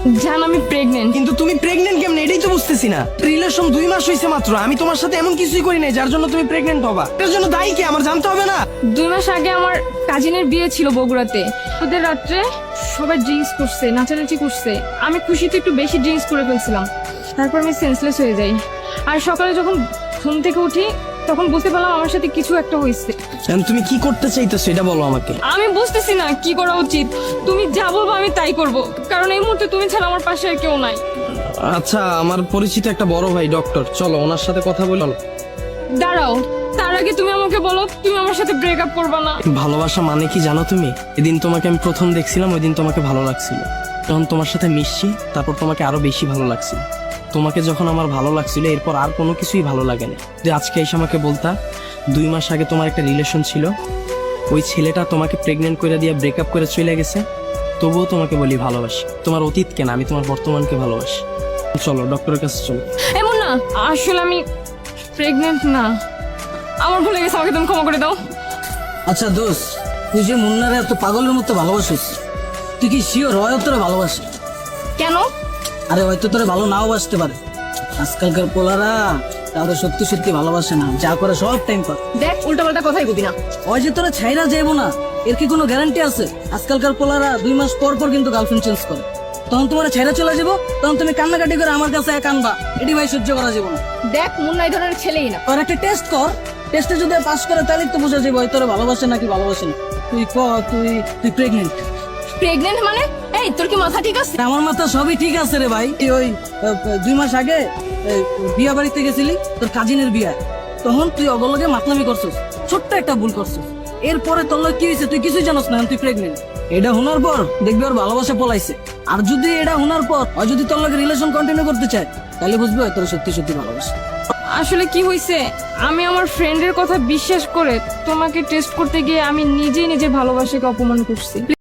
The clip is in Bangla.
জান আমি প্রেগনেন্ট। কিন্তু তুমি প্রেগনেন্ট কেমনে এটাই তো বুঝতেছি না। রিলেশন 2 মাস হয়েছে মাত্র, আমি তোমার সাথে এমন কিছুই করি নাই যার জন্য তুমি প্রেগনেন্ট হবা। এর জন্য দায়ী কে আমার জানতে হবে না? 2 মাস আগে আমার কাজিনের বিয়ে ছিল বগুড়াতে। ওদের রাত্রে সবাই ড্রিঙ্কস করছে, নাচানাচি করছে। আমি খুশিতে একটু বেশি ড্রিঙ্কস করে ফেলছিলাম। তারপর আমি সেন্সলেস হয়ে যাই। আর সকালে যখন ঘুম থেকে উঠি তখন বুঝতে পারলাম আমার সাথে কিছু একটা হয়েছে। এখন তুমি কি করতে চাইতেছো এটা বলো আমাকে। আমি বুঝতেছি না কি করা উচিত। তুমি যা বলবো আমি তাই করব, কারণ এই মুহূর্তে তুমি ছাড়া আমার পাশে আর কেউ নাই। আচ্ছা, আমার পরিচিত একটা বড় ভাই ডক্টর, চলো ওনার সাথে কথা বলি। চলো। দাঁড়াও, তার আগে তুমি আমাকে বলো তুমি আমার সাথে ব্রেকআপ করবে না। ভালোবাসা মানে কি জানো তুমি? এদিন তোমাকে আমি প্রথম দেখছিলাম, ওই দিন তোমাকে ভালো লাগছিল। তখন তোমার সাথে মিশছি, তারপর তোমাকে আরো বেশি ভালো লাগছিল। তোমাকে যখন আমার ভালো লাগছিল, এরপর আর কোনো কিছুই ভালো লাগে না। যে আজকে এসে আমাকে বলতা 2 মাস আগে তোমার একটা রিলেশন ছিল, ওই ছেলেটা তোমাকে প্রেগনেন্ট করে দিয়ে ব্রেকআপ করে চলে গেছে, তবুও তোমাকে বলি ভালোবাসি। তোমার অতীত কেন, আমি তোমার বর্তমানকে ভালোবাসি। চলো ডক্টরের কাছে চলো। এমন না, আসলে আমি প্রেগনেন্ট না। আমার ভুলে গেছে, আমাকে তুমি ক্ষমা করে দাও। আচ্ছা দোস্ত, তুই যে মুন্নারে এত পাগলের মতো ভালোবাসিস, তুই কি শিওর হয় তোরে ভালোবাসে? কেন? আরে হয়তো তোরে ভালো নাও বাসতে পারে। আজকালকার পোলারা তাদের সত্যি সত্যি ভালোবাসে না, যা করে সব টাইম পাস। দেখ, উল্টাপাল্টা কথাই কবি না। ওই যে তোরা ছাইরা যাইবো না, এর কি কোনো গ্যারান্টি আছে? আজকালকার পোলারা 2 মাস পর পর কিন্তু গার্লফ্রেন্ড চেঞ্জ করে। তখন তোমার ছাইরা চলে যাবো, তখন তুমি কান্নাকাটি করে আমার কাছে এক আনবা। এটি ভাই সহ্য করা যাবো না। দেখ, মুন্না এই ধরনের ছেলেই না। আর একটা টেস্ট কর, টেস্টে যদি পাস করে তাহলে তো বোঝা যাবে তোরে ভালোবাসে নাকি ভালোবাসে না। তুই ক, তুই প্রেগনেন্ট? প্রেগনেন্ট মানে? এই তোর কি মাথা ঠিক আছে? আমার মাথা সবই ঠিক আছে রে ভাই। তুই ওই 2 মাস আগে বিয়া বাড়িতে গেছিলি তোর কাজিনের বিয়া, তখন তুই অগলগে মাতলামি করছিস, ছোট্ট একটা ভুল করছিস। এরপরে তোর লগে কি হয়েছে তুই কিছুই জানোস না, তুই প্রেগনেন্ট। এটা শোনার পর দেখবি ওর ভালোবাসা পলাইছে। আর যদি এটা শোনার পর ও যদি তোর লগে রিলেশন কন্টিনিউ করতে চায়, তাহলে বুঝবি হয় তোর সত্যি সত্যি ভালোবাসে। আসলে কি হয়েছে, আমি আমার ফ্রেন্ডের কথা বিশ্বাস করে তোমাকে টেস্ট করতে গিয়ে আমি নিজেই নিজের ভালোবাসাকে অপমান করছি।